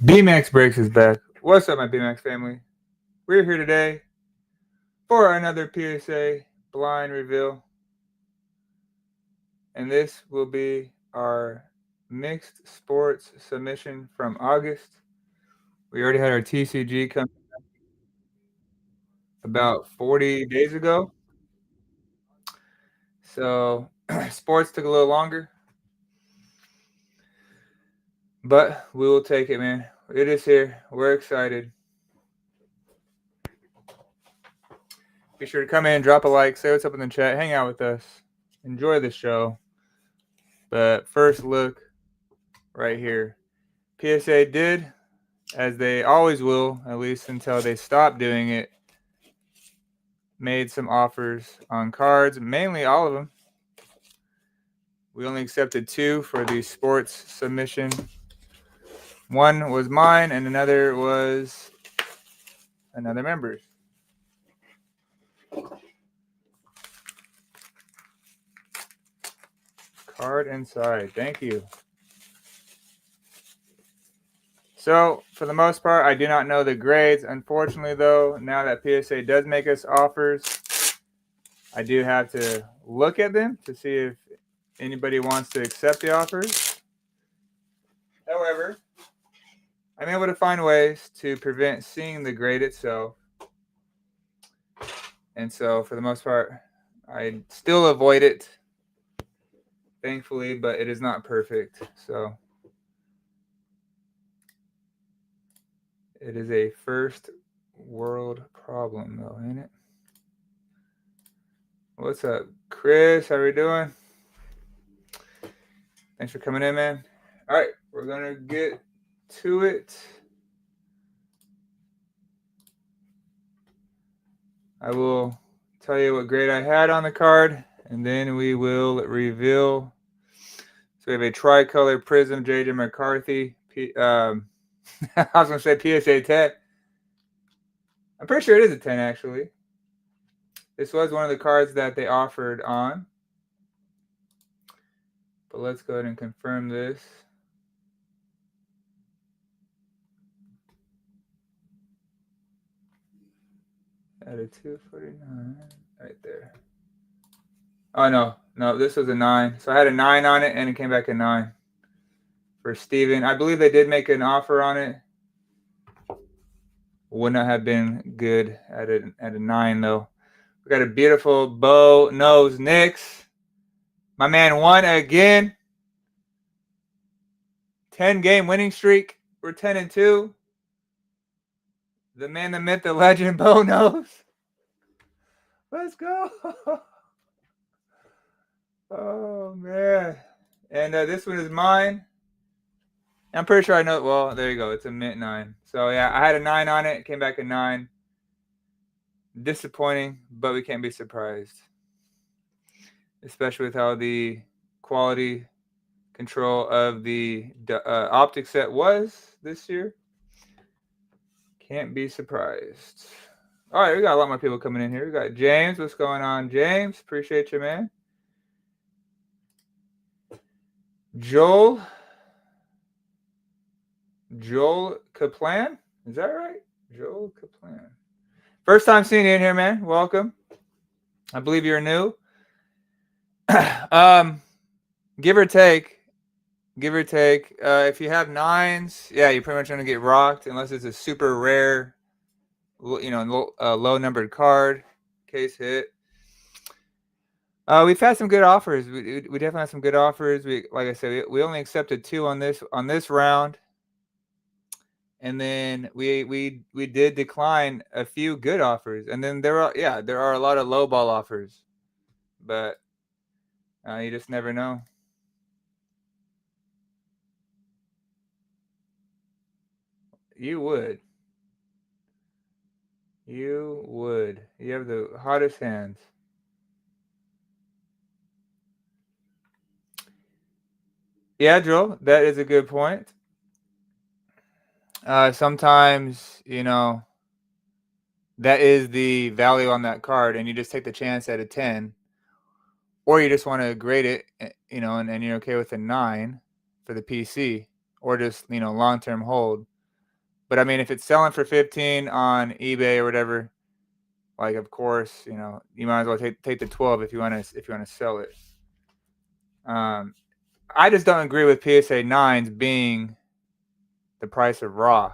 BMac Breaks is back. What's up, my BMac family? We're here today for another PSA blind reveal, and this will be our mixed sports submission from August. We already had our TCG come about 40 days ago, so sports took a little longer, but we will take it, man. It is here. We're excited. Be sure to come in, drop a like, say what's up in the chat, hang out with us, enjoy the show. But first look right here. PSA did, as they always will, at least until they stop doing it, made some offers on cards, mainly all of them. We only accepted 2 for the sports submission. One was mine, and another was another member's. Card inside. Thank you. So, for the most part, I do not know the grades. Unfortunately, though, now that PSA does make us offers, I do have to look at them to see if anybody wants to accept the offers. However, I'm able to find ways to prevent seeing the grade itself. And so, for the most part, I still avoid it, thankfully, but it is not perfect. So, it is a first world problem, though, ain't it? What's up, Chris? How are we doing? Thanks for coming in, man. All right, we're going to get to it. I will tell you what grade I had on the card, and then we will reveal. So we have a tricolor prism, JJ McCarthy. I was going to say PSA 10. I'm pretty sure it is a 10, actually. This was one of the cards that they offered on. But let's go ahead and confirm this. At a 249, right there. Oh, no, this was a 9. So I had a 9 on it, and it came back a 9 for Steven. I believe they did make an offer on it. Would not have been good at a 9, though. We got a beautiful bow nose Knicks. My man won again. 10-game winning streak. We're 10-2. The man, the myth, the legend, Bo knows. Let's go. Oh, man. And this one is mine. I'm pretty sure I know. Well, there you go. It's a mint 9. So, yeah, I had a 9 on it. It came back a 9. Disappointing, but we can't be surprised. Especially with how the quality control of the optic set was this year. Can't be surprised. All right, we got a lot more people coming in here. We got James. What's going on, James? Appreciate you, man. Joel Kaplan? Is that right? Joel Kaplan. First time seeing you in here, man. Welcome. I believe you're new. Give or take. If you have 9s, yeah, you're pretty much going to get rocked unless it's a super rare, low numbered card. Case hit. We've had some good offers. We definitely had some good offers. Like I said, we only accepted 2 on this round, and then we did decline a few good offers, and then there are a lot of low ball offers, but you just never know. You would. You have the hottest hands. Yeah, Joel, that is a good point. Sometimes, that is the value on that card, and you just take the chance at a 10, or you just want to grade it, and you're okay with a 9 for the PC, or just, long-term hold. But I mean, if it's selling for 15 on eBay or whatever, like, of course, you might as well take the 12 if you want to sell it. I just don't agree with PSA 9s being the price of raw.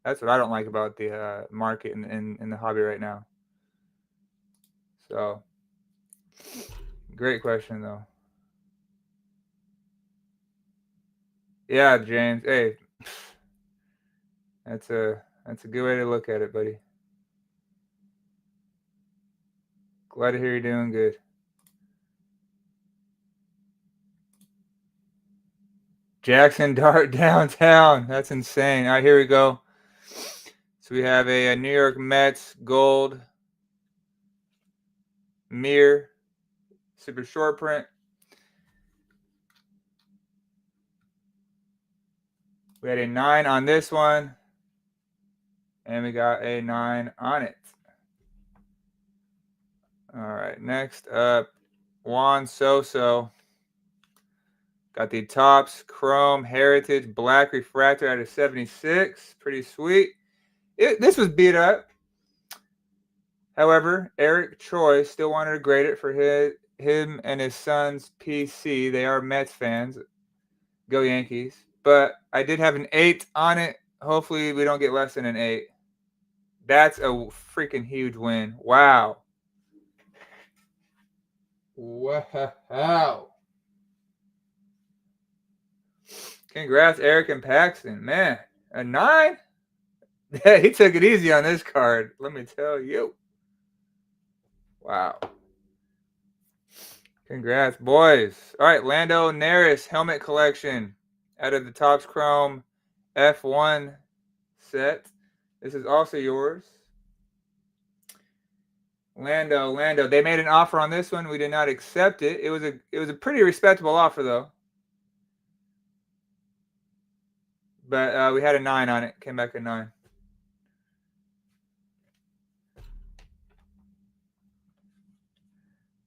That's what I don't like about the market in the hobby right now. So, great question though. Yeah, James. Hey, that's a good way to look at it, buddy. Glad to hear you're doing good. Jackson Dart downtown. That's insane. All right, here we go. So we have a New York Mets gold mirror, super short print. We had a 9 on this one, and we got a 9 on it. All right, next up, Juan Soso. Got the Topps Chrome Heritage Black Refractor out of 76. Pretty sweet. This was beat up. However, Eric Choi still wanted to grade it for him and his son's PC. They are Mets fans. Go Yankees. But I did have an 8 on it. Hopefully we don't get less than an 8. That's a freaking huge win. Wow. Wow. Congrats, Eric and Paxton. Man, a 9? He took it easy on this card. Let me tell you. Wow. Congrats, boys. All right, Lando Neris helmet collection out of the Topps Chrome F1 set. This is also yours. Lando. They made an offer on this one. We did not accept it. It was a pretty respectable offer though. But we had a 9 on it. Came back a 9.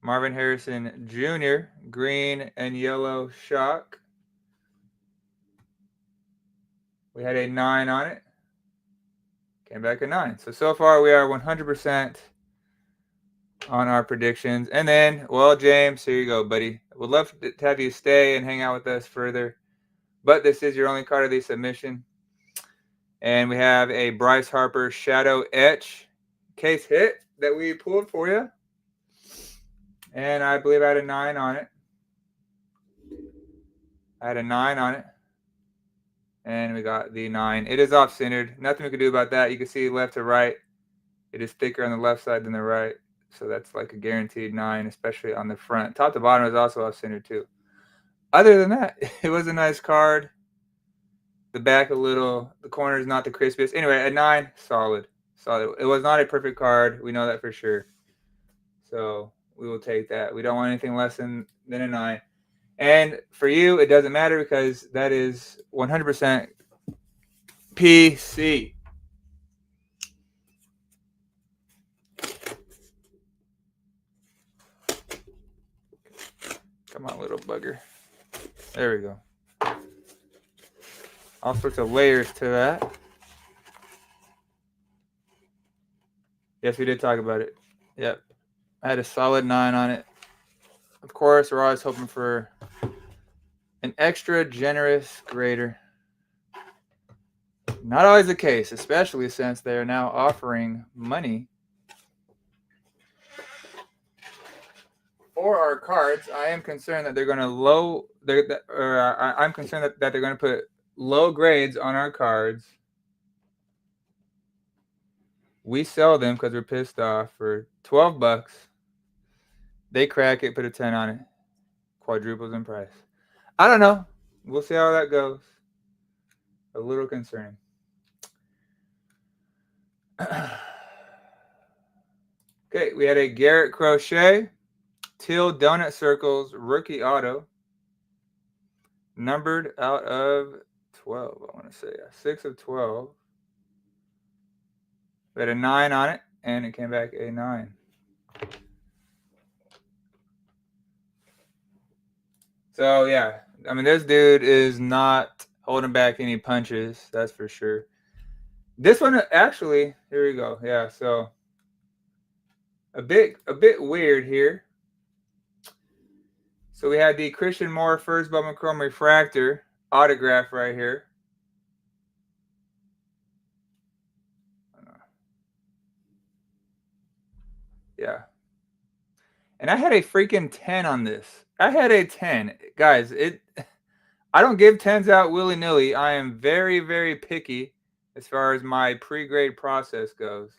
Marvin Harrison Jr. Green and yellow shock. We had a 9 on it. Came back a 9. So far we are 100% on our predictions. And then, well, James, here you go, buddy. Would love to have you stay and hang out with us further. But this is your only card of the submission. And we have a Bryce Harper Shadow Etch case hit that we pulled for you. And I believe I had a 9 on it. I had a 9 on it. And we got the 9. It is off-centered. Nothing we can do about that. You can see left to right. It is thicker on the left side than the right. So that's like a guaranteed 9, especially on the front. Top to bottom is also off-centered too. Other than that, it was a nice card. The back the corner is not the crispiest. Anyway, a 9, solid. It was not a perfect card. We know that for sure. So we will take that. We don't want anything less than a 9. And for you, it doesn't matter because that is 100% PC. Come on, little bugger. There we go. All sorts of layers to that. Yes, we did talk about it. Yep. I had a solid 9 on it. Of course, we're always hoping for an extra generous grader. Not always the case, especially since they are now offering money for our cards. I am concerned that they're going to I'm concerned that they're going to put low grades on our cards. We sell them because we're pissed off for $12. They crack it, put a 10 on it. Quadruples in price. I don't know. We'll see how that goes. A little concerning. Okay, we had a Garrett Crochet Teal Donut Circles rookie auto. Numbered out of 12, I want to say. 6 of 12. We had a 9 on it, and it came back a 9. So, yeah. I mean, this dude is not holding back any punches, that's for sure. This one, actually, here we go. Yeah, so a bit weird here. So we had the Christian Moore first Bowman Chrome Refractor autograph right here. Yeah. And I had a freaking 10 on this. I had a 10. Guys, I don't give 10s out willy-nilly. I am very, very picky as far as my pre-grade process goes.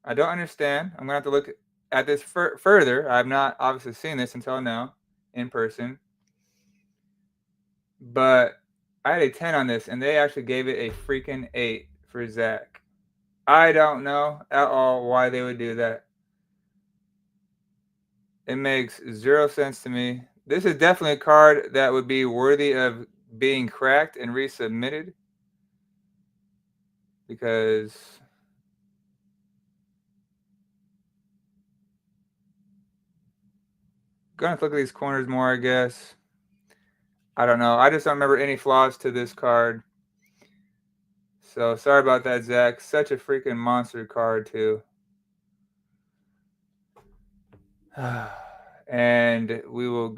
I don't understand. I'm going to have to look at this further. I've not obviously seen this until now in person. But I had a 10 on this, and they actually gave it a freaking 8 for Zach. I don't know at all why they would do that. It makes 0 sense to me. This is definitely a card that would be worthy of being cracked and resubmitted. Because gonna look at these corners more, I guess. I don't know. I just don't remember any flaws to this card. So sorry about that, Zach. Such a freaking monster card, too. And we will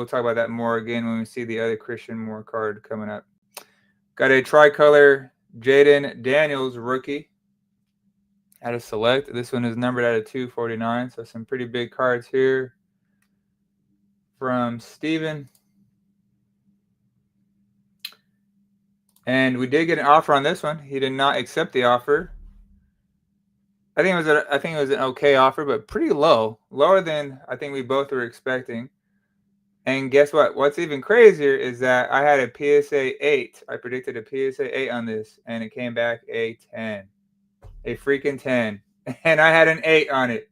talk about that more again when we see the other Christian Moore card coming up. Got a tricolor Jaden Daniels rookie at a select. This one is numbered at a 249, so some pretty big cards here from Steven. And we did get an offer on this one. He did not accept the offer. I think it was an okay offer, but pretty low. Lower than I think we both were expecting. And guess what? What's even crazier is that I had a PSA 8. I predicted a PSA 8 on this, and it came back a 10. A freaking 10. And I had an 8 on it.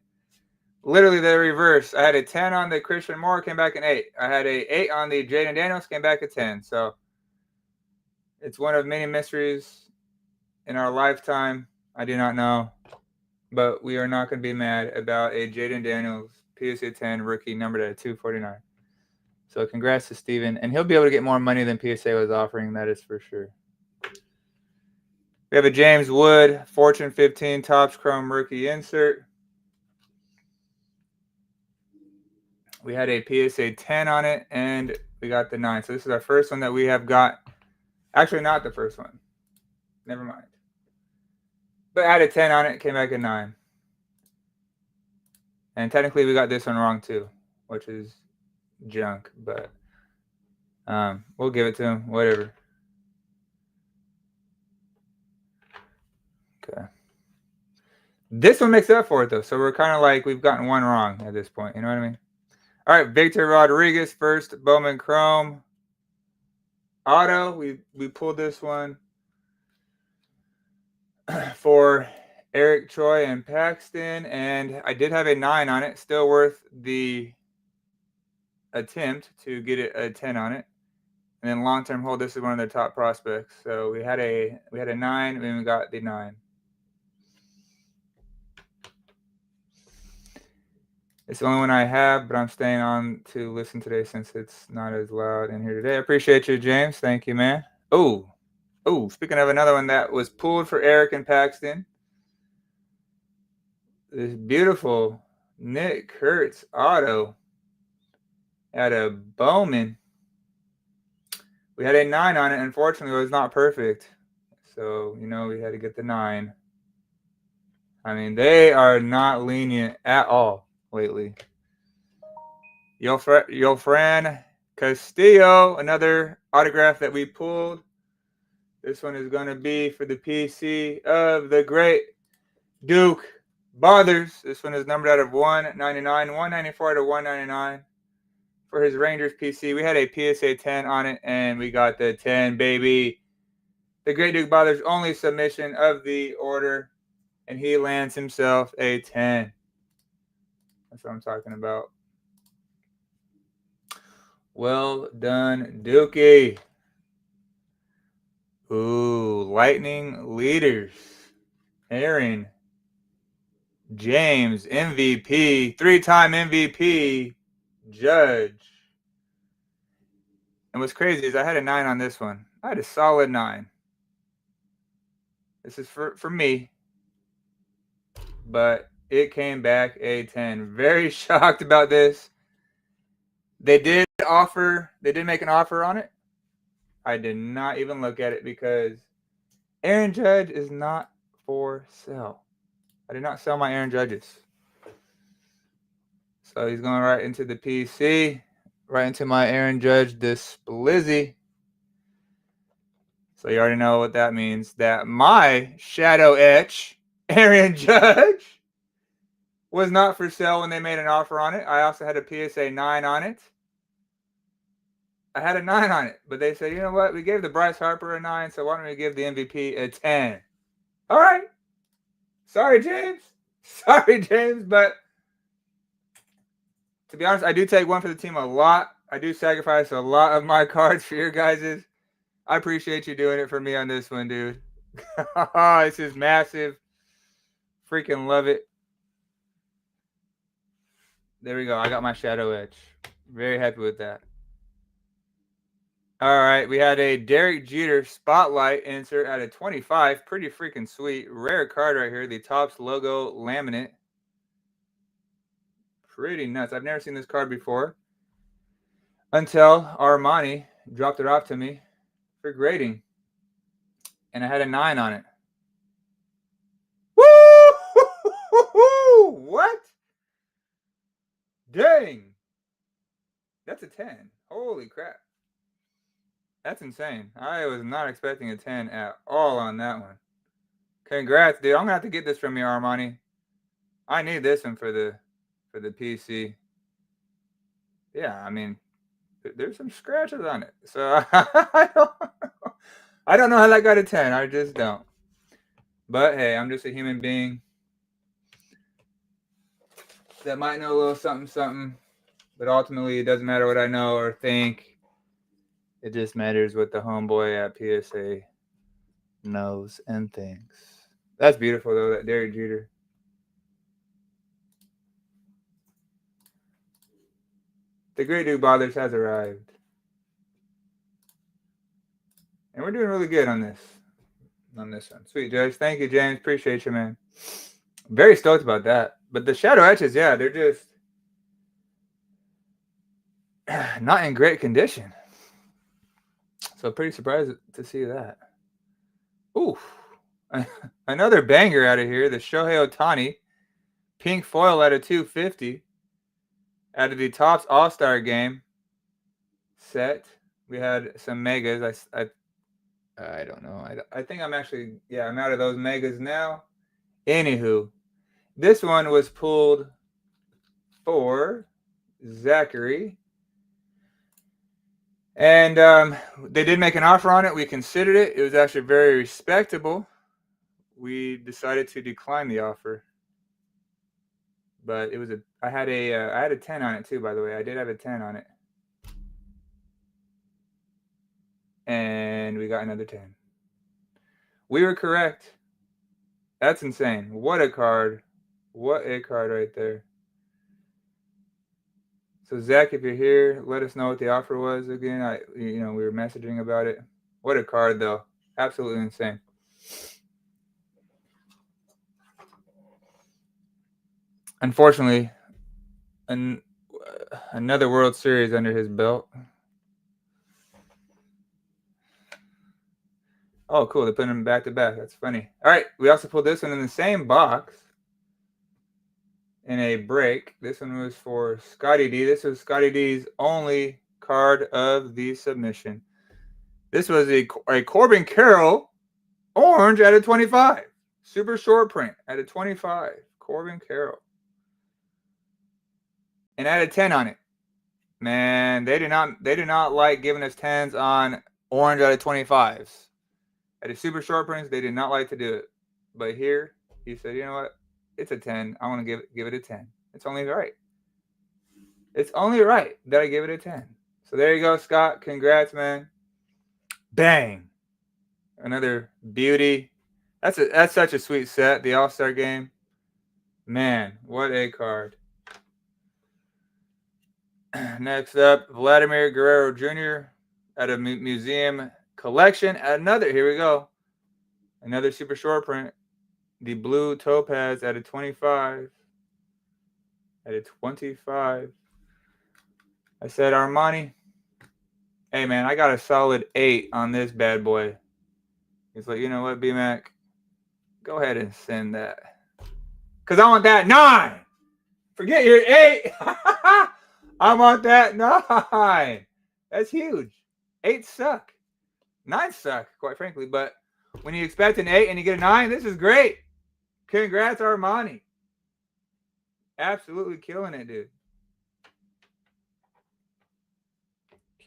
Literally the reverse. I had a 10 on the Christian Moore, came back an 8. I had a 8 on the Jaden Daniels, came back a 10. So it's one of many mysteries in our lifetime. I do not know. But we are not going to be mad about a Jaden Daniels PSA 10 rookie numbered at 249. So congrats to Steven. And he'll be able to get more money than PSA was offering, that is for sure. We have a James Wood Fortune 15 Topps Chrome rookie insert. We had a PSA 10 on it, and we got the 9. So this is our first one that we have got. Actually, not the first one. Never mind. But I had a 10 on it, came back a 9. And technically we got this one wrong too, which is junk, but we'll give it to him, whatever. Okay. This one makes up for it though, so we're kind of like we've gotten one wrong at this point, you know what I mean? All right, Victor Rodriguez, first Bowman Chrome auto. We pulled this one for Eric, Troy, and Paxton, and I did have a 9 on it. Still worth the attempt to get it a 10 on it. And then long-term hold, this is one of their top prospects. So we had a 9, and then we got the 9. It's the only one I have, but I'm staying on to listen today since it's not as loud in here today. I appreciate you, James. Thank you, man. Oh, speaking of another one that was pulled for Eric and Paxton, this beautiful Nick Kurtz auto at a Bowman. We had a 9 on it. Unfortunately, it was not perfect. So, we had to get the 9. I mean, they are not lenient at all lately. Yofran Castillo, another autograph that we pulled. This one is going to be for the PC of the great Duke Bothers. This one is numbered out of 199, 194 to 199 for his Rangers PC. We had a PSA 10 on it, and we got the 10, baby. The great Duke Bothers only submission of the order, and he lands himself a 10. That's what I'm talking about. Well done, Dookie. Ooh, Lightning Leaders. Aaron James, MVP, 3-time MVP, Judge. And what's crazy is I had a 9 on this one. I had a solid 9. This is for me. But it came back a 10. Very shocked about this. They did make an offer on it. I did not even look at it because Aaron Judge is not for sale. I did not sell my Aaron Judges. So he's going right into the PC, right into my Aaron Judge Displizzy. So you already know what that means. That my Shadow Etch Aaron Judge was not for sale when they made an offer on it. I also had a PSA 9 on it. I had a 9 on it, but they said, you know what? We gave the Bryce Harper a 9, so why don't we give the MVP a 10? All right. Sorry, James. But to be honest, I do take one for the team a lot. I do sacrifice a lot of my cards for your guys's. I appreciate you doing it for me on this one, dude. This is massive. Freaking love it. There we go. I got my Shadow Etch. Very happy with that. All right. We had a Derek Jeter Spotlight insert out of 25. Pretty freaking sweet. Rare card right here. The Topps logo laminate. Pretty nuts. I've never seen this card before until Armani dropped it off to me for grading. And I had a 9 on it. Woo! What? Dang. That's a 10. Holy crap. That's insane. I was not expecting a 10 at all on that one. Congrats, dude. I'm going to have to get this from you, Armani. I need this one for the PC. Yeah, I mean, there's some scratches on it. So I don't know how that got a 10. I just don't. But hey, I'm just a human being that might know a little something. But ultimately, it doesn't matter what I know or think. It just matters what the homeboy at PSA knows and thinks. That's beautiful, though, that Derek Jeter. The Great Dude Bothers has arrived. And we're doing really good on this one. Sweet, Judge. Thank you, James. Appreciate you, man. Very stoked about that. But the Shadow Etches, yeah, they're just not in great condition. So pretty surprised to see that. Oof. Another banger out of here. The Shohei Ohtani. Pink foil out of 250. Out of the Topps All-Star Game set. We had some megas. I don't know. I think I'm actually, I'm out of those megas now. Anywho, this one was pulled for Zachary. And they did make an offer on it. We considered it. It was actually very respectable. We decided to decline the offer. But it was I had a 10 on it too, by the way. I did have a 10 on it. And we got another 10. We were correct. That's insane. What a card. What a card right there. So Zach, if you're here, let us know what the offer was again. We were messaging about it. What a card, though. Absolutely insane. Unfortunately, another World Series under his belt. Oh, cool. They put them back to back. That's funny. All right. We also pulled this one in the same box in a break. This one was for Scotty D. This was Scotty D's only card of the submission. This was a Corbin Carroll orange out of 25. Super short print out of 25. Corbin Carroll. And I had a 10 on it. Man, they do not like giving us 10s on orange out of 25s. At a super short prints, they did not like to do it. But here, he said, you know what? It's a 10. I want to give it a 10. It's only right. It's only right that I give it a 10. So there you go, Scott. Congrats, man. Bang. Another beauty. That's such a sweet set, the All-Star Game. Man, what a card. Next up, Vladimir Guerrero Jr. out of museum collection. Another, here we go. Another super short print. The blue topaz at a 25. At a 25. I said, Armani, hey man, I got a solid 8 on this bad boy. He's like, you know what, BMac? Go ahead and send that. Because I want that 9. Forget your 8. I want that 9. That's huge. 8 suck. 9 suck, quite frankly. But when you expect an 8 and you get a 9, this is great. Congrats, Armani. Absolutely killing it, dude.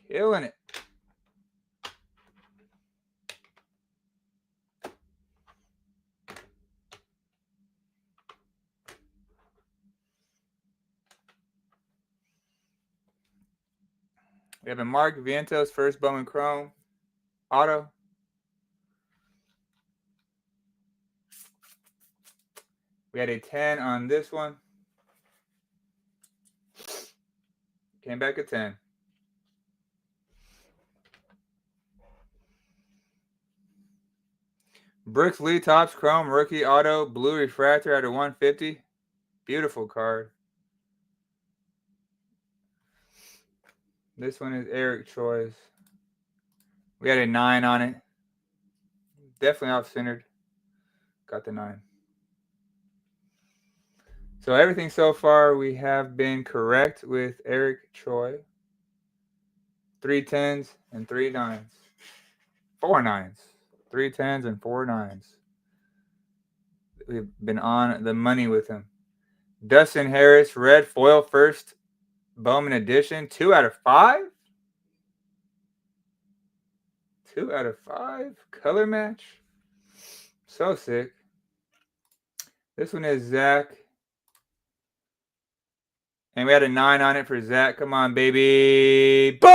Killing it. We have a Mark Vientos first Bowman Chrome auto. We had a 10 on this one. Came back a 10. Brooks Lee Topps Chrome rookie auto blue refractor at a 150. Beautiful card. This one is Eric Choi's. We had a 9 on it. Definitely off-centered. Got the 9. So everything so far we have been correct with Eric Choi. 3 10s and 3 9s. 4 9s. 3 10s and 4 9s. We've been on the money with him. Dustin Harris, red foil first Bowman edition. 2 out of 5? 2 out of 5? Color match. So sick. This one is Zach. And we had a 9 on it for Zach. Come on, baby. Boom!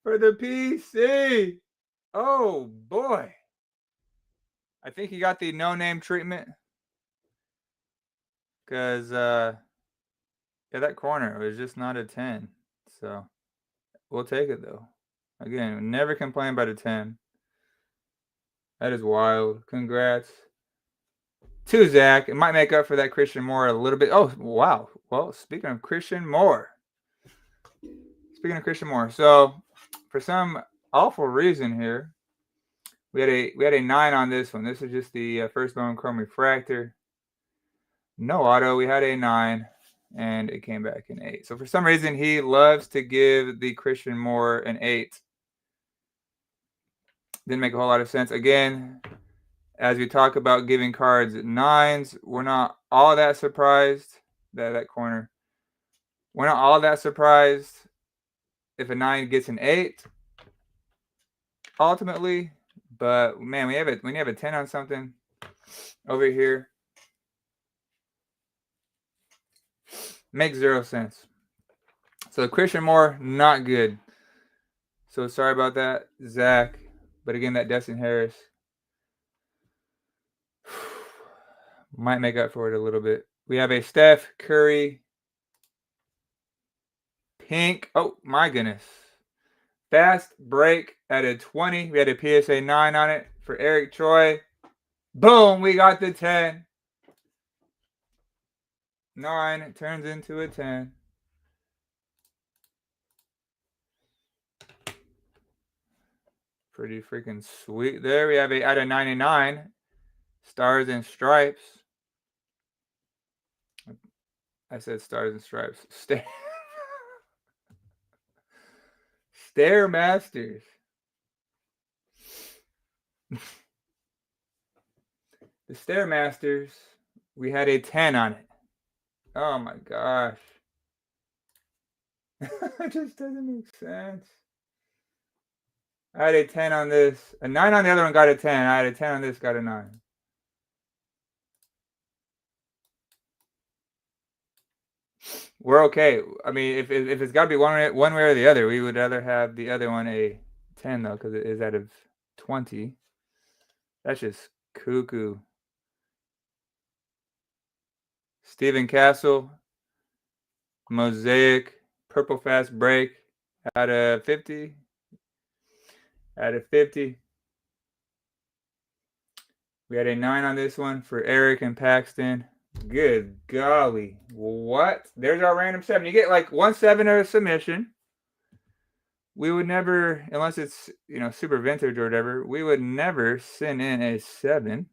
For the PC. Oh, boy. I think he got the no-name treatment. Because, yeah, that corner was just not a 10. So, we'll take it, though. Again, never complain about a 10. That is wild. Congrats to Zach. It might make up for that Christian Moore a little bit. Oh, wow. Well, speaking of Christian Moore. So, for some awful reason here, we had a 9 on this one. This is just the first Bowman Chrome refractor. No auto. We had a 9, and it came back an 8. So for some reason, he loves to give the Christian Moore an 8. Didn't make a whole lot of sense. Again, as we talk about giving cards 9s, we're not all that surprised. That corner. We're not all that surprised if a 9 gets an 8. Ultimately, but man, when you have a 10 on something over here, makes 0 sense. So Christian Moore, not good. So sorry about that, Zach. But again, that Dustin Harris might make up for it a little bit. We have a Steph Curry pink. Oh my goodness. Fast break at a 20. We had a PSA 9 on it for Eric Choi. Boom, we got the 10. 9 turns into a 10. Pretty freaking sweet. There we have a out of 99. Stars and Stripes. I said Stars and Stripes. Stairmasters. The Stairmasters, we had a 10 on it. Oh my gosh. It just doesn't make sense. I had a 10 on this. A 9 on the other one, got a 10. I had a 10 on this, got a 9. We're okay. I mean, if it's got to be one way or the other, we would rather have the other one a 10, though, because it is out of 20. That's just cuckoo. Stephen Castle, Mosaic, Purple fast break out of 50. Out of 50. We had a 9 on this one for Eric and Paxton. Good golly. What? There's our random 7. You get like 1 7 of a submission. We would never, unless it's, super vintage or whatever, we would never send in a 7.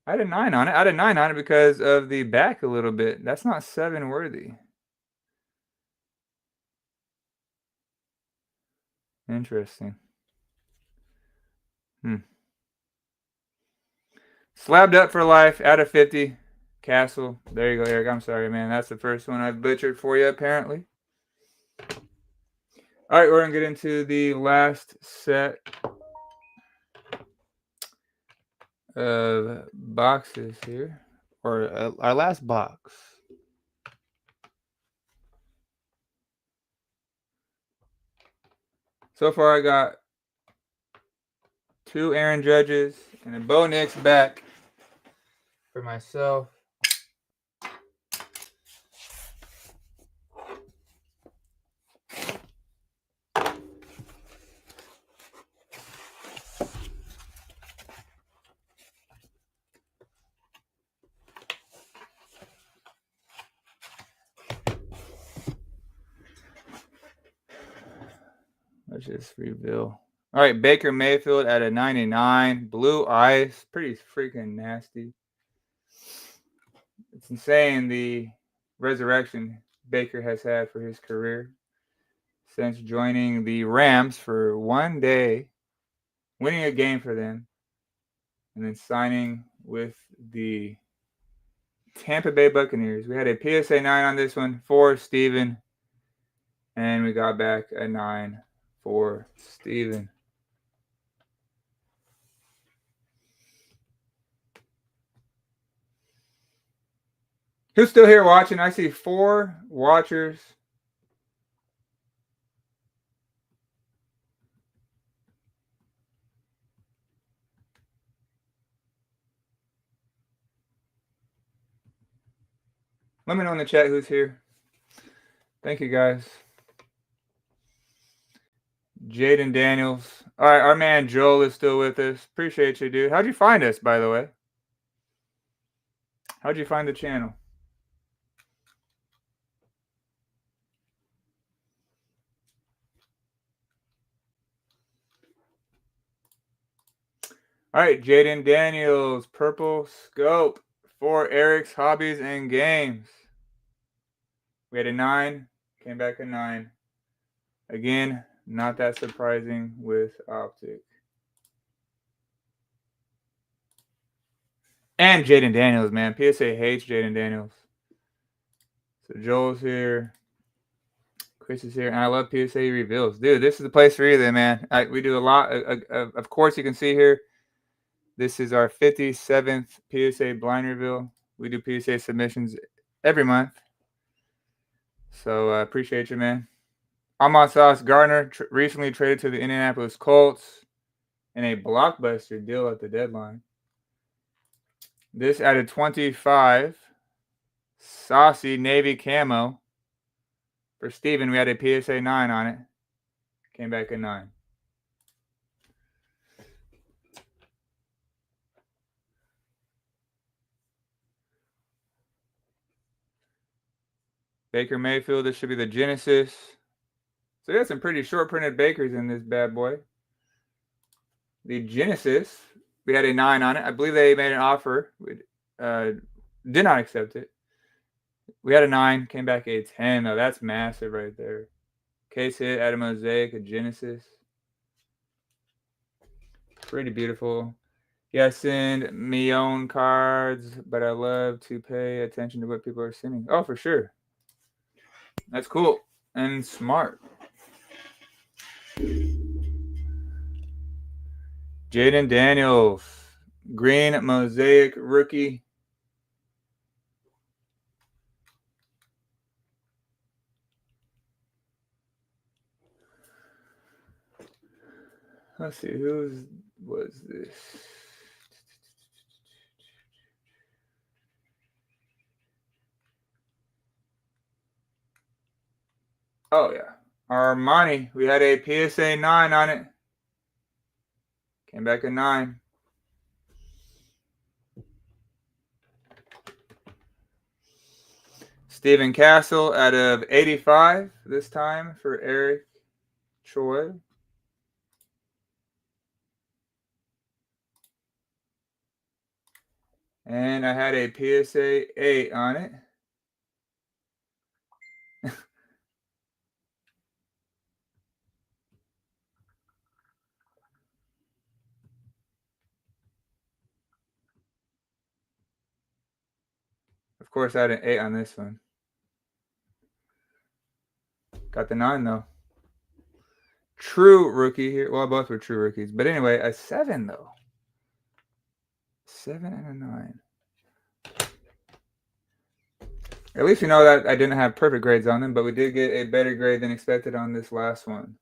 I had a 9 on it. I had a 9 on it because of the back a little bit. That's not 7 worthy. Interesting. Slabbed up for life out of 50. Castle. There you go, Eric. I'm sorry, man. That's the first one I butchered for you, apparently. All right, we're going to get into the last set of boxes here. Or our last box. So far, I got 2 Aaron Judges and a Bo Nix back for myself. Let's just reveal. All right, Baker Mayfield at a 99. Blue Ice. Pretty freaking nasty. It's insane the resurrection Baker has had for his career since joining the Rams for one day, winning a game for them, and then signing with the Tampa Bay Buccaneers. We had a PSA 9 on this one for Steven, and we got back a 9 for Steven. Who's still here watching? I see 4 watchers. Let me know in the chat who's here. Thank you, guys. Jaden Daniels. All right, our man Joel is still with us. Appreciate you, dude. How'd you find us, by the way? How'd you find the channel? All right, Jaden Daniels, purple scope for Eric's Hobbies and Games. We had a 9, came back a 9. Again, not that surprising with Optic. And Jaden Daniels, man. PSA hates Jaden Daniels. So Joel's here. Chris is here. And I love PSA reveals. Dude, this is the place for you then, man. We do a lot. Of course, you can see here. This is our 57th PSA blind reveal. We do PSA submissions every month. So I appreciate you, man. Ahmad Sauce Gardner recently traded to the Indianapolis Colts in a blockbuster deal at the deadline. This added 25. Saucy Navy Camo. For Steven, we had a PSA 9 on it. Came back a 9. Baker Mayfield, this should be the Genesis. So we got some pretty short printed Bakers in this bad boy. The Genesis, we had a 9 on it. I believe they made an offer. We did not accept it. We had a 9, came back a 10. Oh, that's massive right there. Case hit, add a mosaic, a Genesis. Pretty beautiful. Yeah, send me own cards, but I love to pay attention to what people are sending. Oh, for sure. That's cool and smart. Jaden Daniels, green mosaic rookie. Let's see, was this? Oh, yeah. Armani. We had a PSA 9 on it. Came back a 9. Stephen Castle out of 85 this time for Eric Choi. And I had a PSA 8 on it. Of course, I had an 8 on this one. Got the 9, though. True rookie here. Well, both were true rookies. But anyway, a 7, though. 7 and a 9. At least we know that I didn't have perfect grades on them, but we did get a better grade than expected on this last one.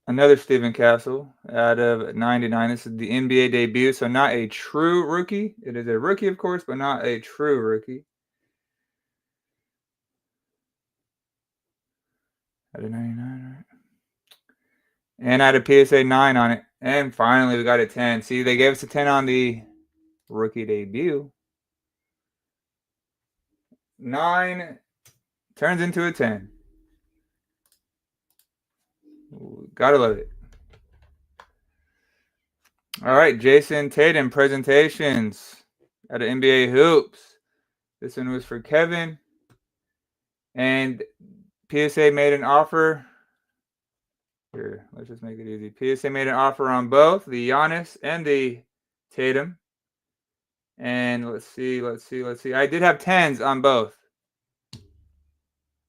Another Stephen Castle out of 99. This is the NBA debut, so not a true rookie. It is a rookie, of course, but not a true rookie. Out of 99, right? And I had a PSA 9 on it. And finally, we got a 10. See, they gave us a 10 on the rookie debut. 9 turns into a 10. Gotta love it. All right, Jason Tatum presentations out of NBA Hoops. This one was for Kevin. And PSA made an offer. Here, let's just make it easy. PSA made an offer on both the Giannis and the Tatum. And let's see. I did have 10s on both.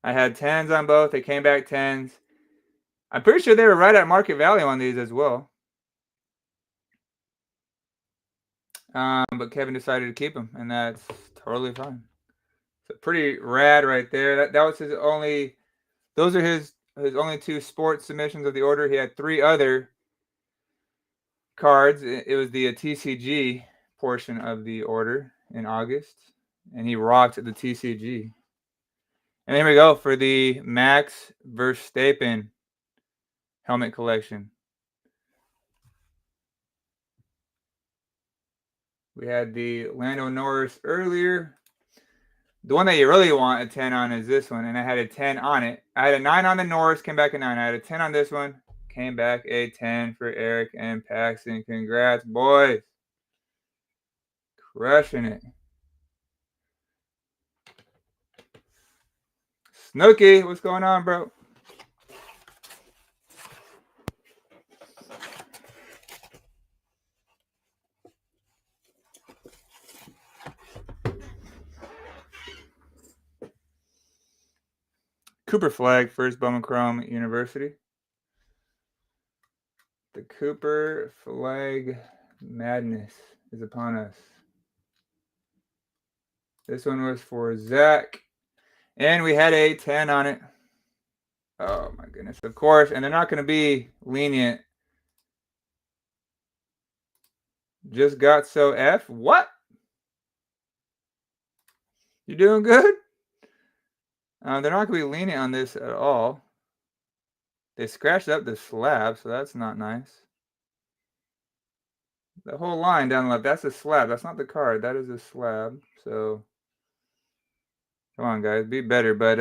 I had 10s on both. They came back 10s. I'm pretty sure they were right at market value on these as well. But Kevin decided to keep them, and that's totally fine. So pretty rad right there. That was his only. Those are his only 2 sports submissions of the order. He had 3 other cards. It was the TCG portion of the order in August, and he rocked the TCG. And there we go for the Max Verstappen helmet collection. We had the Lando Norris earlier. The one that you really want a 10 on is this one, and I had a 10 on it. I had a 9 on the Norris, came back a 9. I had a 10 on this one, came back a 10 for Eric and Paxton. Congrats, boys. Crushing it. Snooki, what's going on, bro? Cooper flag, first Bowman Chrome University. The Cooper flag madness is upon us. This one was for Zach. And we had a 10 on it. Oh, my goodness. Of course. And they're not going to be lenient. Just got so F. What? You doing good? They're not going to be lenient on this at all. They scratched up the slab, so that's not nice. The whole line down the left, that's a slab. That's not the card. That is a slab. So, come on, guys. Be better. But,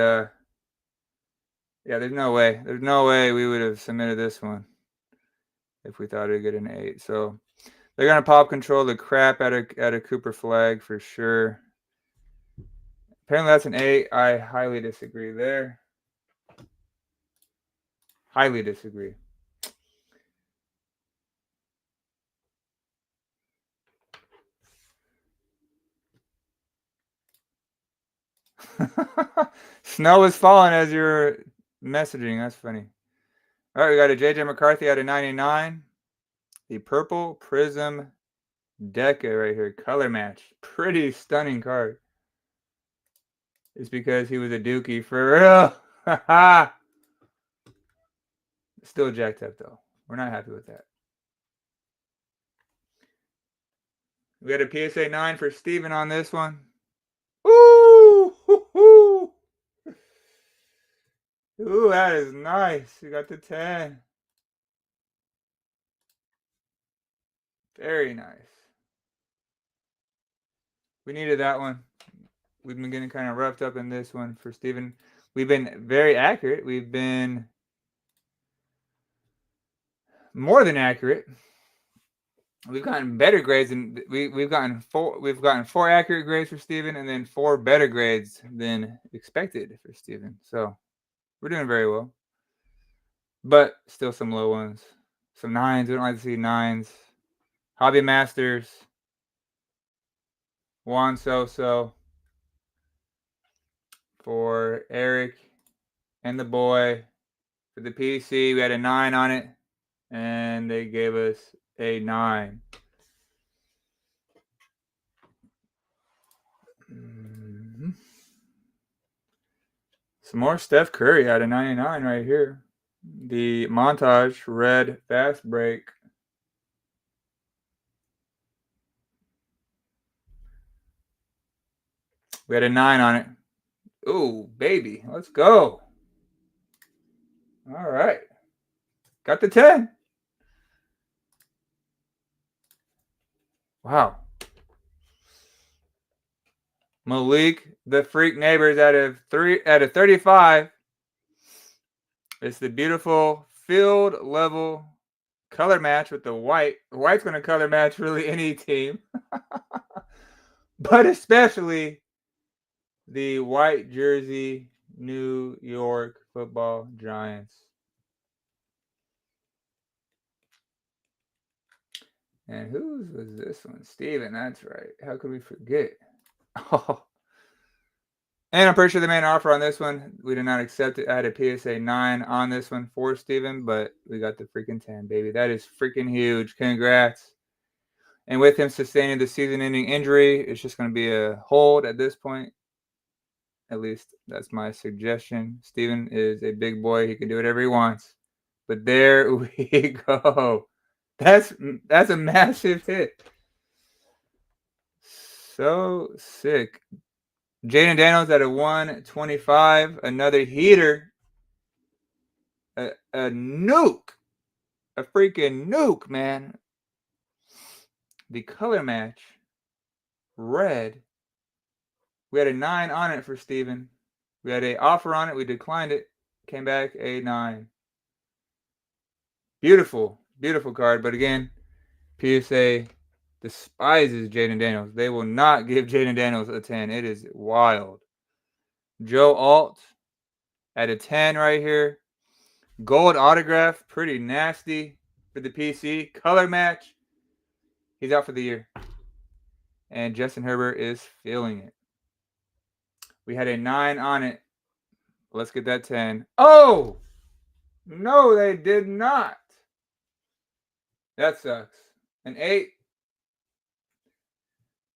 yeah, there's no way. There's no way we would have submitted this one if we thought it would get an 8. So, they're going to pop control the crap out of Cooper flag for sure. Apparently, that's an 8. I highly disagree there. Highly disagree. Snow is falling as you're messaging. That's funny. All right, we got a JJ McCarthy out of 99. The purple prism Deca right here. Color match. Pretty stunning card. It's because he was a dookie for real. Still jacked up, though. We're not happy with that. We got a PSA 9 for Steven on this one. Ooh! Ooh, that is nice. We got the 10. Very nice. We needed that one. We've been getting kind of roughed up in this one for Steven. We've been very accurate. We've been more than accurate. We've gotten better grades, and we've gotten 4 accurate grades for Steven, and then 4 better grades than expected for Steven. So we're doing very well, but still some low ones, some 9s. We don't like to see 9s. Hobby Masters, Juan Soso for Eric and the boy. For the PC, we had a 9 on it, and they gave us a 9. Some more Steph Curry out of 99 right here. The Montage Red Fast Break. We had a 9 on it. Ooh, baby. Let's go. All right. Got the 10. Wow. Malik, the Freak Neighbors out of 35. It's the beautiful field level color match with the white. White's going to color match really any team. But especially the white jersey New York Football Giants. And whose was this one? Steven, that's right. How could we forget? Oh. And I'm pretty sure they made an offer on this one. We did not accept it. I had a PSA 9 on this one for Steven, but we got the freaking 10, baby. That is freaking huge. Congrats. And with him sustaining the season-ending injury, it's just going to be a hold at this point. At least that's my suggestion. Steven is a big boy. He can do whatever he wants. But there we go. That's a massive hit. So sick. Jaden Daniels at a 125. Another heater. A nuke. A freaking nuke, man. The color match. Red. We had a 9 on it for Steven. We had an offer on it. We declined it. Came back a 9. Beautiful. Beautiful card. But again, PSA despises Jaden Daniels. They will not give Jaden Daniels a 10. It is wild. Joe Alt at a 10 right here. Gold autograph. Pretty nasty for the PC. Color match. He's out for the year. And Justin Herbert is feeling it. We had a 9 on it. Let's get that 10. Oh! No, they did not. That sucks. An 8.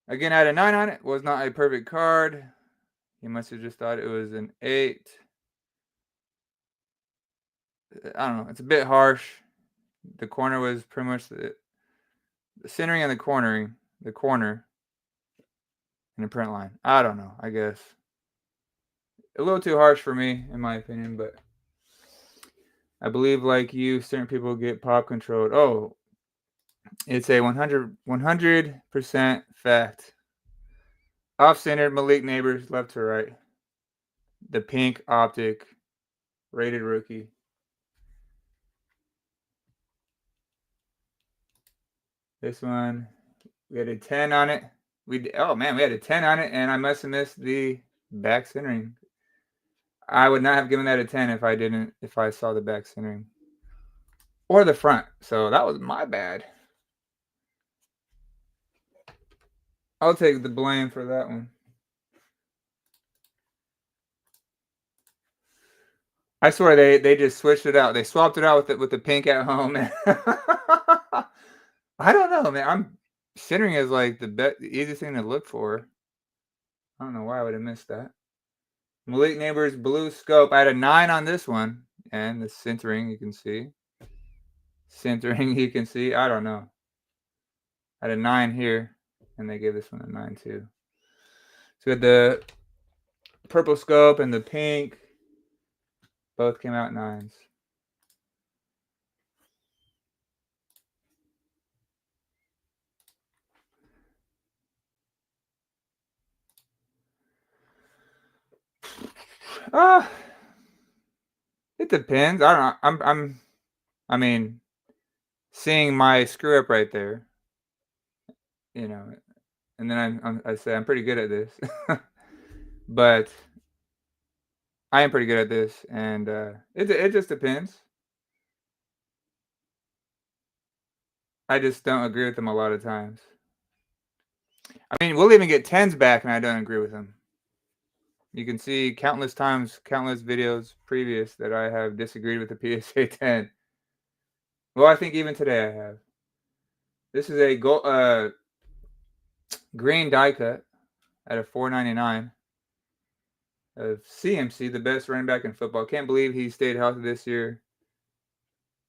Again, I had a 9 on it. Was not a perfect card. He must have just thought it was an 8. I don't know. It's a bit harsh. The corner was pretty much the centering and the corner in the print line. I don't know, I guess. A little too harsh for me, in my opinion, but I believe, like you, certain people get pop controlled. Oh, it's a 100% fact. Off-centered Malik Neighbors, left to right. The pink optic, rated rookie. This one, we had a 10 on it. We had a 10 on it, and I must have missed the back centering. I would not have given that a 10 if I saw the back centering. Or the front. So that was my bad. I'll take the blame for that one. I swear they just switched it out. They swapped it out with the pink at home. I don't know, man. Centering is like the easiest thing to look for. I don't know why I would have missed that. Malik Neighbors blue scope. I had a 9 on this one. And the centering, you can see. Centering, you can see. I don't know. I had a 9 here, and they gave this one a 9 too. So we had the purple scope and the pink. Both came out 9s. It depends. I don't know. I mean, seeing my screw up right there, you know, and then I say I'm pretty good at this, but I am pretty good at this, and it just depends. I just don't agree with them a lot of times. I mean, we'll even get 10s back, and I don't agree with them. You can see countless times, countless videos previous that I have disagreed with the PSA 10. Well, I think even today I have. This is a green die cut at a $4.99 of CMC, the best running back in football. Can't believe he stayed healthy this year.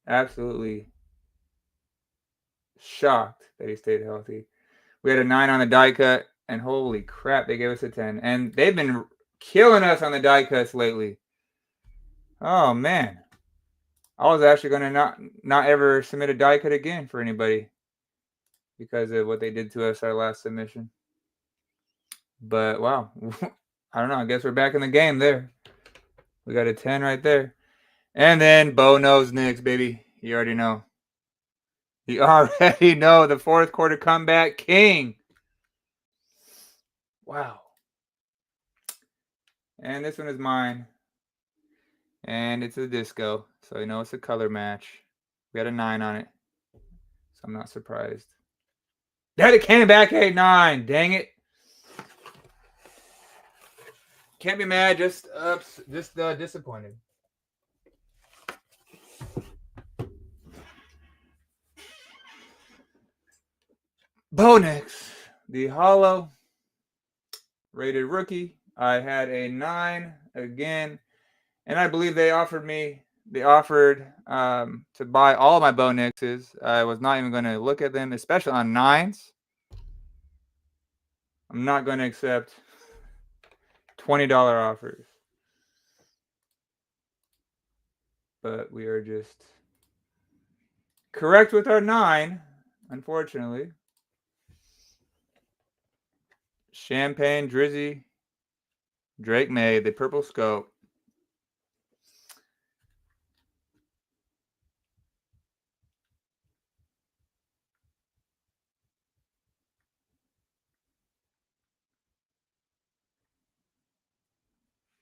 Absolutely shocked that he stayed healthy. We had a 9 on the die cut, and holy crap, they gave us a 10. And they've been killing us on the die cuts lately. Oh, man. I was actually going to not ever submit a die cut again for anybody because of what they did to us our last submission. But, wow. I don't know. I guess we're back in the game there. We got a 10 right there. And then Bo knows Knicks, baby. You already know. You already know the fourth quarter comeback king. Wow. And this one is mine. And it's a disco. So you know it's a color match. We had a 9 on it. So I'm not surprised. That it came back a 9. Dang it. Can't be mad, just disappointed. Bo Nix, the hollow rated rookie. I had a 9 again, and I believe they offered to buy all my Bo Nixes. I was not even going to look at them, especially on 9s. I'm not going to accept $20 offers. But we are just correct with our 9, unfortunately. Champagne, Drizzy, Drake May, the purple scope.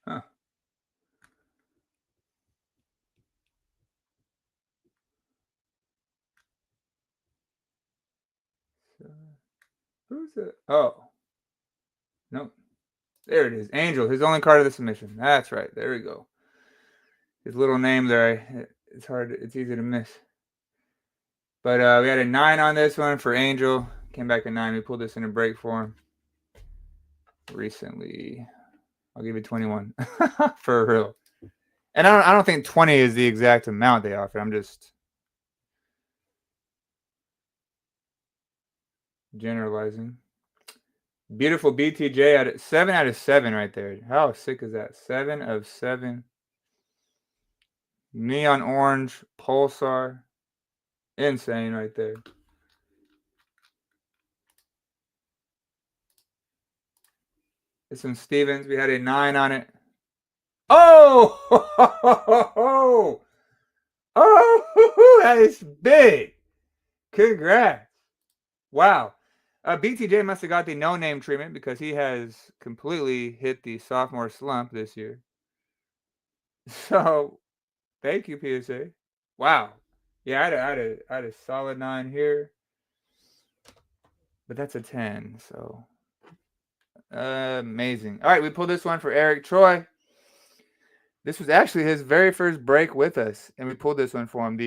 Huh. So, who's it? Oh. Nope. There it is. Angel, his only card of the submission. That's right. There we go. His little name there. It's easy to miss. But we had a 9 on this one for Angel. Came back a 9. We pulled this in a break for him recently. I'll give you 21 for real. And I don't think 20 is the exact amount they offer. I'm just generalizing. Beautiful BTJ at 7 out of 7 right there. How sick is that? 7 of 7. Neon orange pulsar. Insane right there. This one Stevens. We had a 9 on it. Oh! Oh! That is big. Congrats. Wow. BTJ must have got the no-name treatment because he has completely hit the sophomore slump this year. So, thank you, PSA. Wow. Yeah, I had a solid 9 here. But that's a 10, so amazing. All right, we pulled this one for Eric Troy. This was actually his very first break with us, and we pulled this one for him.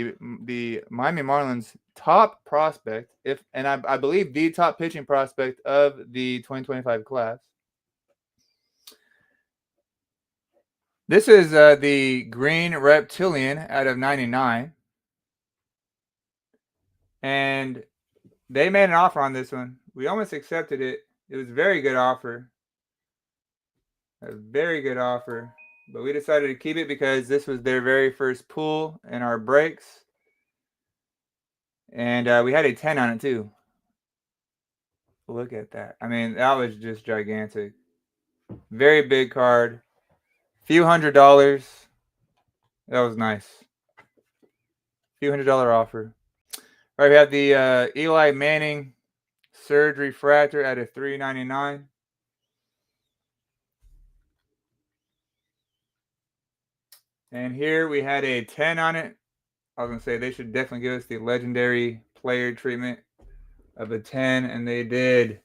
The Miami Marlins top prospect, I believe the top pitching prospect of the 2025 class. This is the Green Reptilian out of 99. And they made an offer on this one. We almost accepted it. It was a very good offer. A very good offer. But we decided to keep it because this was their very first pull in our breaks. And we had a 10 on it too. Look at that. I mean, that was just gigantic. Very big card. Few $100s. That was nice. Few $100 offer. All right, we have the Eli Manning Surge Refractor at a $3.99. And here we had a 10 on it. I was going to say they should definitely give us the legendary player treatment of a 10, and they did.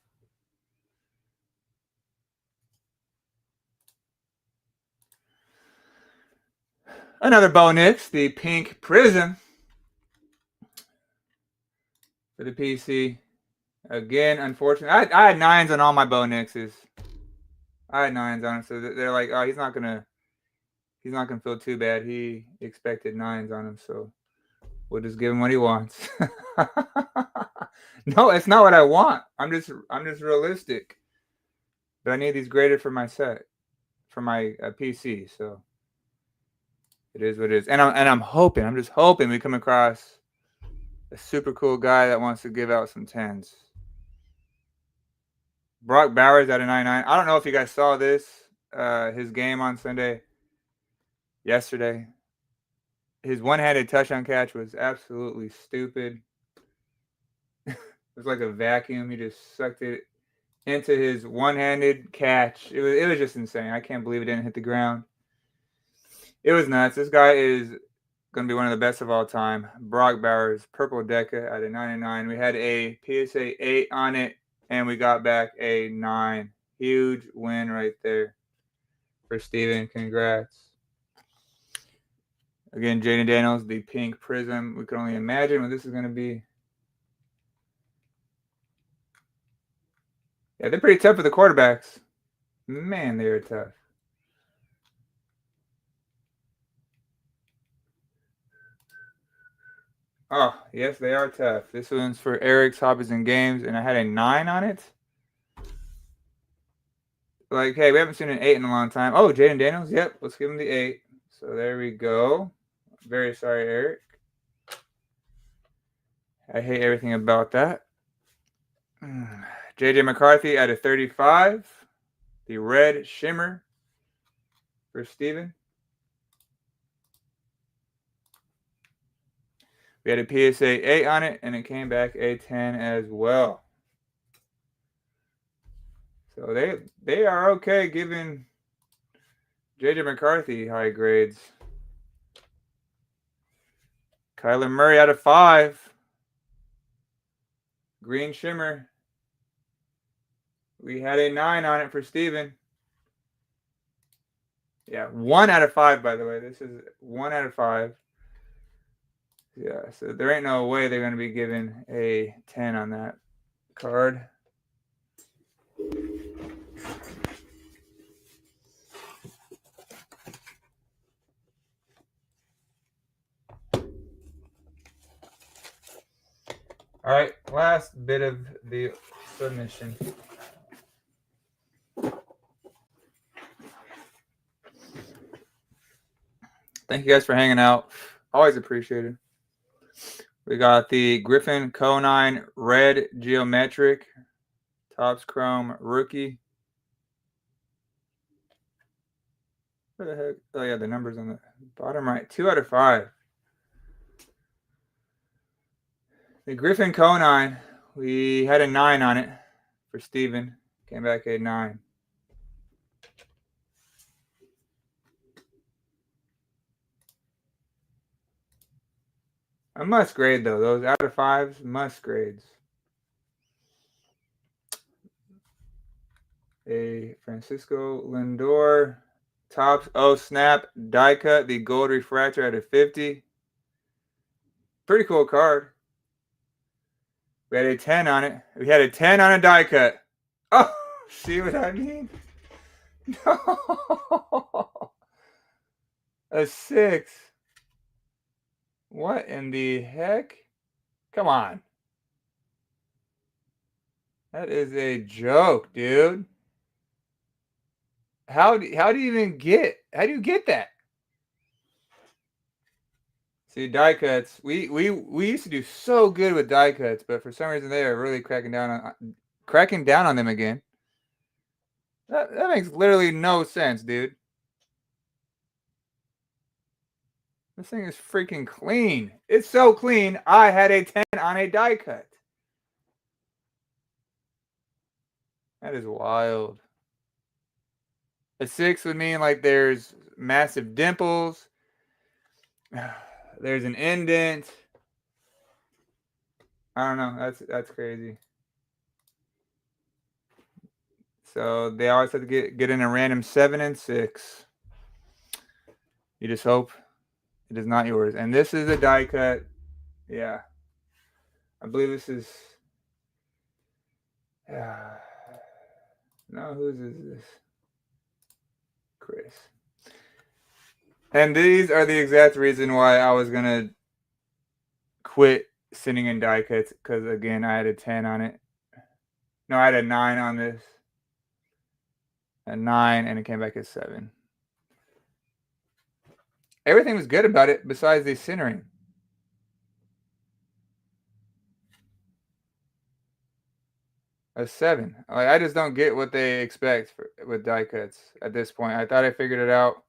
Another Bo Nix, the pink prism for the PC. Again, unfortunately, I had 9s on all my Bo Nixes. I had 9s on it, so they're like, oh, he's not gonna feel too bad. He expected 9s on him, so we'll just give him what he wants. No, it's not what I want. I'm just realistic. But I need these graded for my set, for my PC. So it is what it is. And I'm just hoping we come across a super cool guy that wants to give out some 10s. Brock Bowers out of 99. I don't know if you guys saw this, his game on Sunday, yesterday. His one-handed touchdown catch was absolutely stupid. It was like a vacuum. He just sucked it into his one-handed catch. It was just insane. I can't believe it didn't hit the ground. It was nuts. This guy is going to be one of the best of all time. Brock Bowers, purple Deca out of 99. We had a PSA 8 on it, and we got back a 9. Huge win right there for Steven. Congrats. Again, Jaden Daniels, the pink prism. We can only imagine what this is going to be. Yeah, they're pretty tough for the quarterbacks. Man, they are tough. Oh, yes, they are tough. This one's for Eric's Hobbies and Games, and I had a 9 on it. Like, hey, we haven't seen an 8 in a long time. Oh, Jaden Daniels. Yep, let's give him the 8. So there we go. Very sorry, Eric. I hate everything about that. JJ McCarthy at a 35. The red shimmer for Steven. We had a PSA 8 on it, and it came back a 10 as well. So they are okay giving JJ McCarthy high grades. Kyler Murray out of 5. Green shimmer. We had a 9 on it for Steven. Yeah, 1 out of 5, by the way. This is 1 out of 5. Yeah, so there ain't no way they're going to be giving a 10 on that card. All right, last bit of the submission. Thank you guys for hanging out. Always appreciated. We got the Griffin Conine Red Geometric Topps Chrome Rookie. Where the heck? Oh, yeah, the numbers on the bottom right. 2 out of 5. The Griffin Conine, we had a 9 on it for Steven. Came back a 9. A must grade, though. Those out of 5s, must grades. A Francisco Lindor Topps snap die cut, the gold refractor at a 50. Pretty cool card. We had a 10 on it. We had a 10 on a die cut. Oh, see what I mean? No. A 6. What in the heck? Come on. That is a joke, dude. How do you get that? See, die cuts. We used to do so good with die cuts, but for some reason they are really cracking down on them again. That makes literally no sense, dude. This thing is freaking clean. It's so clean. I had a 10 on a die cut. That is wild. A 6 would mean like there's massive dimples. There's an indent. I don't know. That's crazy. So they always have to get in a random 7 and 6. You just hope it is not yours. And this is a die cut. Yeah. I believe this is. No, whose is this? Chris. And these are the exact reason why I was going to quit sitting in die cuts. Because, again, I had a 10 on it. No, I had a 9 on this. A 9, and it came back at 7. Everything was good about it besides the centering. A 7. Like, I just don't get what they expect with die cuts at this point. I thought I figured it out.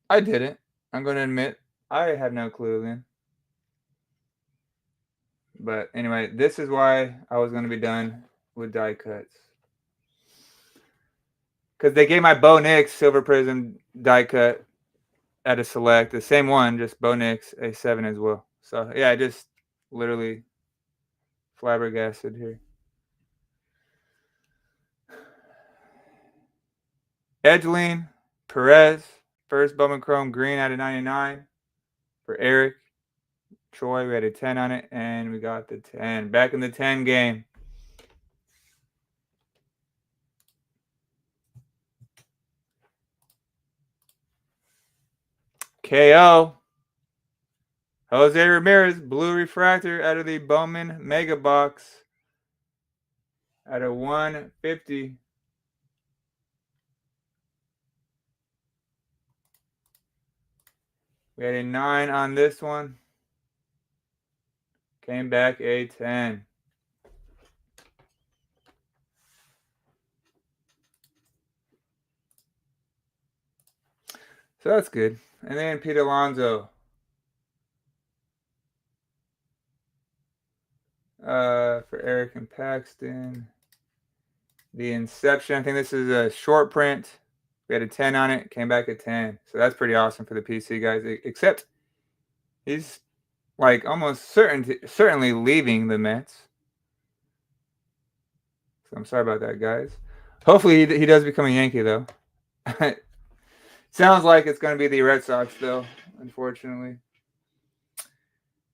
I didn't. I'm going to admit I had no clue then. But anyway, this is why I was going to be done with die cuts. Because they gave my Bo Nix Silver Prism die cut at a select. The same one, just Bo Nix, a 7 as well. So, yeah, I just literally flabbergasted here. Edgeline, Perez, first Bowman Chrome green out of 99 for Eric. Troy, we had a 10 on it, and we got the 10. Back in the 10 game. KO. Jose Ramirez, blue refractor out of the Bowman Mega Box at a 150. We had a 9 on this one. Came back a 10. So that's good. And then Pete Alonso. For Eric and Paxton. The Inception. I think this is a short print. We had a 10 on it. Came back at 10. So that's pretty awesome for the PC guys. Except he's like almost certainly leaving the Mets. So I'm sorry about that, guys. Hopefully he does become a Yankee, though. Sounds like it's going to be the Red Sox, though, unfortunately.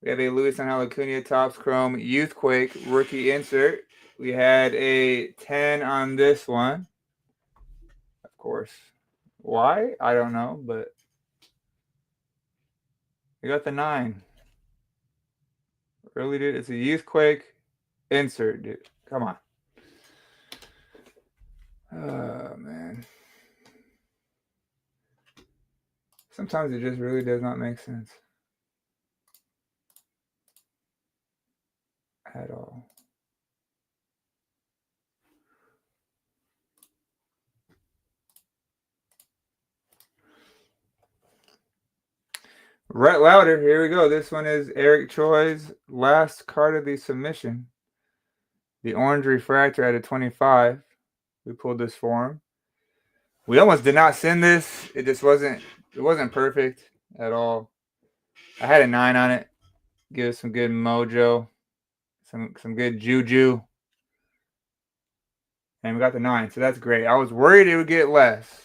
We have a Luis Angel Acuna Topps Chrome Youthquake rookie insert. We had a 10 on this one. Of course. Why? I don't know, but we got the 9. Really, dude? It's a Youthquake insert, dude. Come on. Oh, man. Sometimes it just really does not make sense. At all. Right louder. Here we go. This one is Eric Choi's last card of the submission. The orange refractor at a 25. We pulled this for him. We almost did not send this. It just wasn't perfect at all. I had a 9 on it. Give us some good mojo. Some good juju. And we got the 9. So that's great. I was worried it would get less.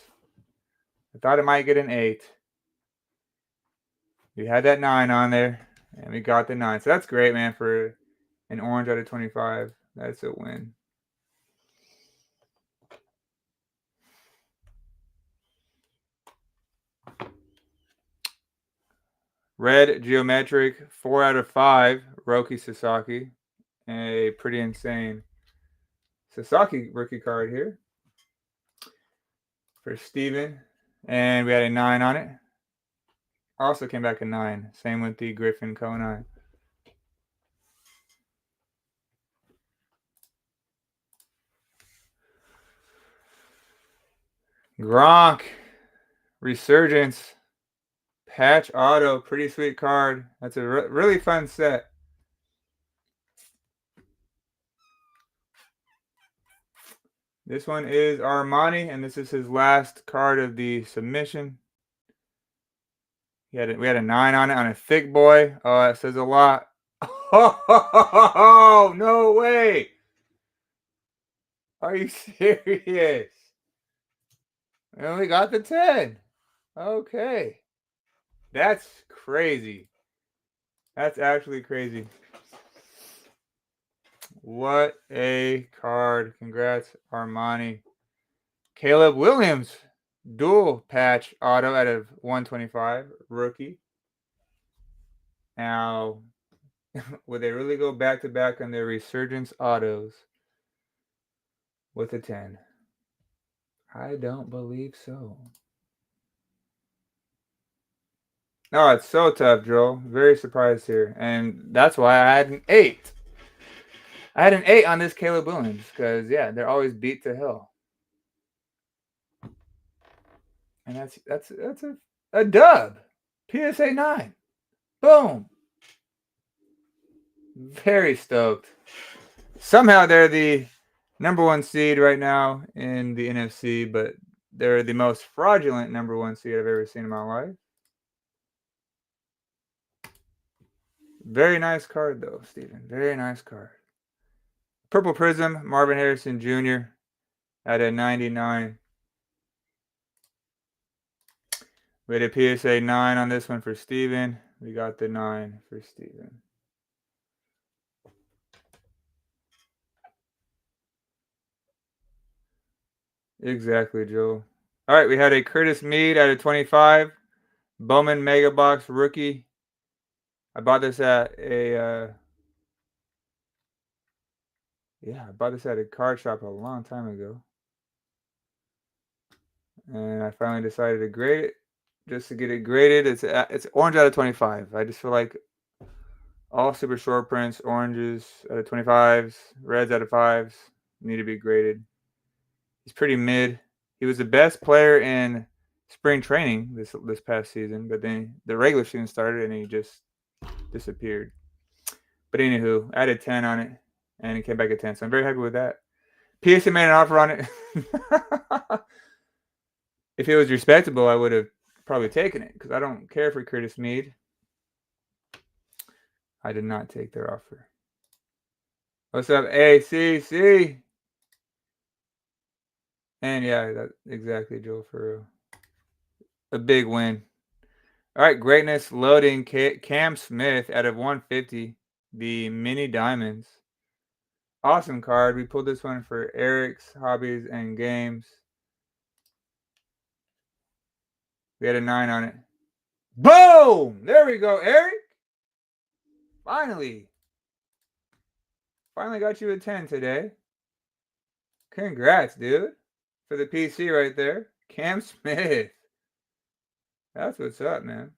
I thought it might get an 8. We had that 9 on there. And we got the 9. So that's great, man, for an orange out of 25. That's a win. Red Geometric, 4 out of 5, Roki Sasaki. A pretty insane Sasaki rookie card here for Steven. And we had a 9 on it. Also came back a 9. Same with the Griffin Kona. Gronk Resurgence Patch Auto. Pretty sweet card. That's a really fun set. This one is Armani, and this is his last card of the submission. We had a 9 on it on a thick boy. Oh, that says a lot. Oh, no way. Are you serious? We only got the 10. Okay. That's crazy. That's actually crazy. What a card. Congrats, Armani. Caleb Williams, dual patch auto out of 125, rookie. Now, would they really go back-to-back on their Resurgence autos with a 10? I don't believe so. Oh, it's so tough, Joel. Very surprised here. And that's why I had an 8. I had an 8 on this Caleb Williams because, yeah, they're always beat to hell. And that's a dub. PSA 9. Boom. Very stoked. Somehow they're the number 1 seed right now in the NFC, but they're the most fraudulent number 1 seed I've ever seen in my life. Very nice card, though, Steven. Very nice card. Purple Prism, Marvin Harrison Jr. at a 99. We had a PSA 9 on this one for Steven. We got the 9 for Steven. Exactly, Joe. All right, we had a Curtis Mead out of 25. Bowman Mega Box rookie. I bought this at a I bought this at a card shop a long time ago. And I finally decided to grade it just to get it graded. It's orange out of 25. I just feel like all super short prints, oranges out of 25s, reds out of 5s need to be graded. He's pretty mid. He was the best player in spring training this past season, but then the regular season started and he just disappeared. But anywho, I had a 10 on it, and it came back at 10, so I'm very happy with that. PSA made an offer on it. If it was respectable, I would have probably taken it, because I don't care for Curtis Mead. I did not take their offer. What's up, ACC? And yeah, that's exactly, Joel, for real. A big win. All right, greatness loading. Cam Smith out of 150. The mini diamonds. Awesome card. We pulled this one for Eric's Hobbies and Games. We had a 9 on it. Boom! There we go, Eric. Finally got you a 10 today. Congrats, dude. For the PC right there. Cam Smith. That's what's up, man.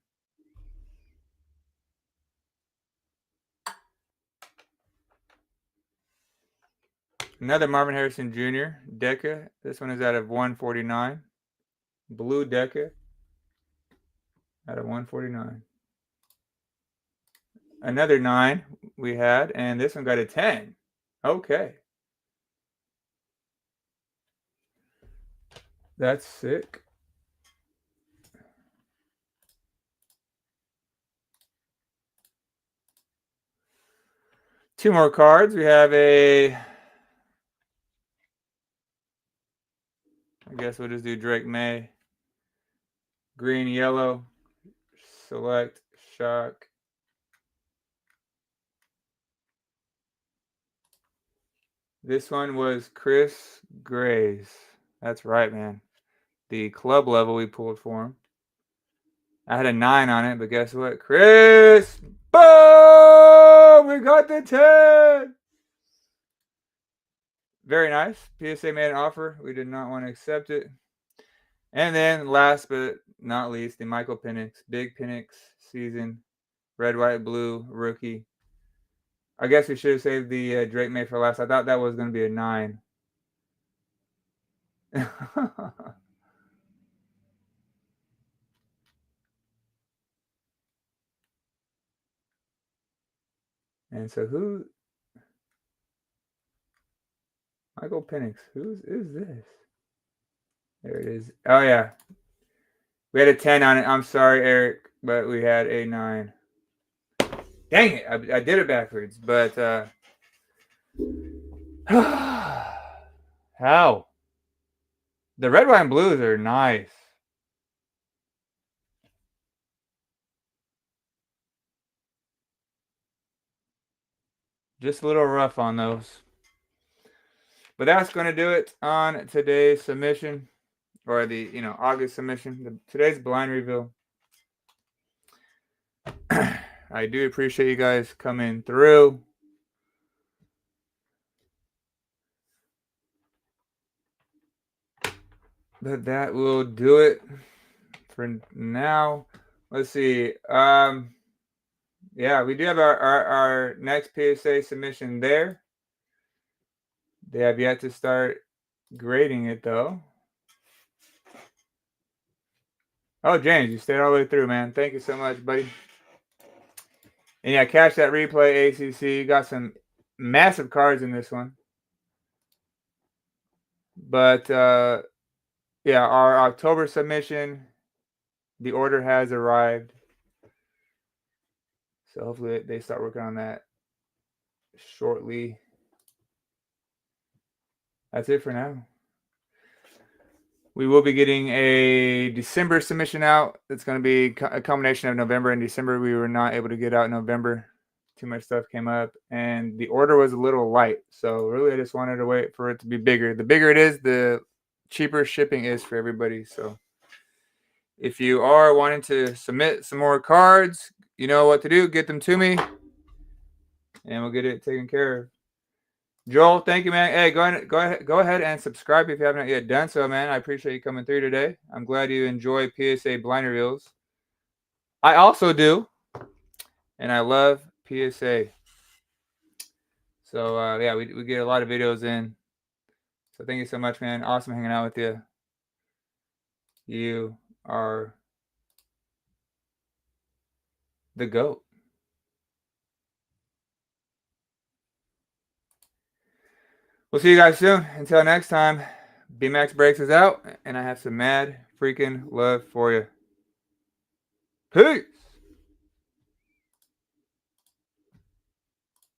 Another Marvin Harrison Jr. Deca. This one is out of 149. Blue Deca. Out of 149. Another 9 we had, and this one got a 10. Okay. That's sick. Two more cards. We have I guess we'll just do Drake May. Green, yellow. Select, shock. This one was Chris Grays. That's right, man. The club level we pulled for him. I had a 9 on it, but guess what? Chris! Boom! We got the 10! Very nice. PSA made an offer. We did not want to accept it. And then last but not least, the Michael Penix. Big Penix season. Red, white, blue, rookie. I guess we should have saved the Drake May for last. I thought that was going to be a 9. And so who? Michael Penix. Who is this? There it is. Oh, yeah. We had a 10 on it. I'm sorry, Eric, but we had a 9. Dang it. I did it backwards, but how? The red, white, and blues are nice. Just a little rough on those. But that's going to do it on today's submission, or the August submission. Today's blind reveal. I do appreciate you guys coming through. But that will do it for now. Let's see. Yeah, we do have our next PSA submission there. They have yet to start grading it, though. Oh, James, you stayed all the way through, man. Thank you so much, buddy. And yeah, catch that replay, ACC. You got some massive cards in this one. But, yeah, our October submission, the order has arrived. So hopefully they start working on that shortly. That's it for now. We will be getting a December submission out. It's going to be a combination of November and December. We were not able to get out in November. Too much stuff came up, and the order was a little light. So really, I just wanted to wait for it to be bigger. The bigger it is, the cheaper shipping is for everybody. So if you are wanting to submit some more cards, you know what to do. Get them to me, and we'll get it taken care of. Joel, thank you, man. Hey, go ahead and subscribe if you haven't yet done so, man. I appreciate you coming through today. I'm glad you enjoy PSA blind reveals. I also do, and I love PSA. So, yeah, we get a lot of videos in. So thank you so much, man. Awesome hanging out with you. You are the GOAT. We'll see you guys soon. Until next time, BMac Breaks is out, and I have some mad freaking love for you. Peace.